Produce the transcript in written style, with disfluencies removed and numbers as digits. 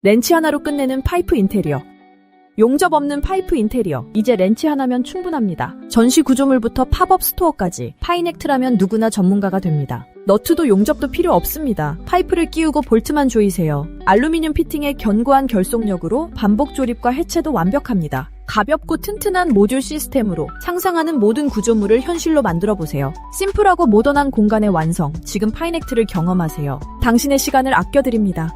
렌치 하나로 끝내는 파이프 인테리어. 용접 없는 파이프 인테리어. 이제 렌치 하나면 충분합니다. 전시 구조물부터 팝업 스토어까지 파이넥트라면 누구나 전문가가 됩니다. 너트도 용접도 필요 없습니다. 파이프를 끼우고 볼트만 조이세요. 알루미늄 피팅의 견고한 결속력으로 반복 조립과 해체도 완벽합니다. 가볍고 튼튼한 모듈 시스템으로 상상하는 모든 구조물을 현실로 만들어보세요. 심플하고 모던한 공간의 완성. 지금 파이넥트를 경험하세요. 당신의 시간을 아껴드립니다.